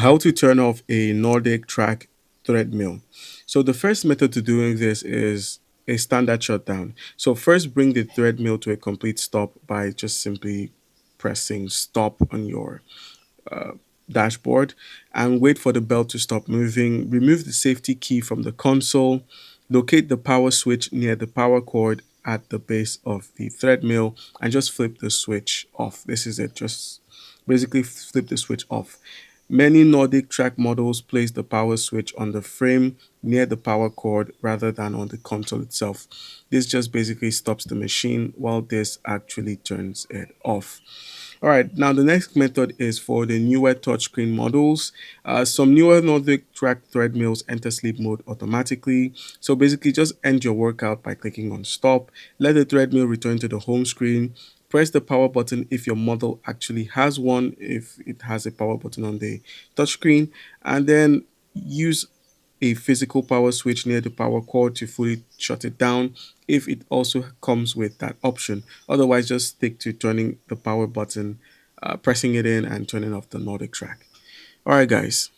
How to turn off a NordicTrack treadmill. So the first method to doing this is a standard shutdown. So first bring the treadmill to a complete stop by just simply pressing stop on your uh, dashboard and wait for the belt to stop moving. Remove the safety key from the console. Locate the power switch near the power cord at the base of the treadmill and just flip the switch off. This is it. Just basically flip the switch off. Many Nordic track models place the power switch on the frame near the power cord rather than on the console itself. This just basically stops the machine while this actually turns it off. All right, now the next method is for the newer touchscreen models. Some newer Nordic track treadmills enter sleep mode automatically. So basically, just end your workout by clicking on stop. Let the treadmill return to the home screen. Press the power button if your model actually has one, if it has a power button on the touchscreen, and then use a physical power switch near the power cord to fully shut it down if it also comes with that option. Otherwise, just stick to turning the power button, pressing it in, and turning off the Nordic track. All right, guys.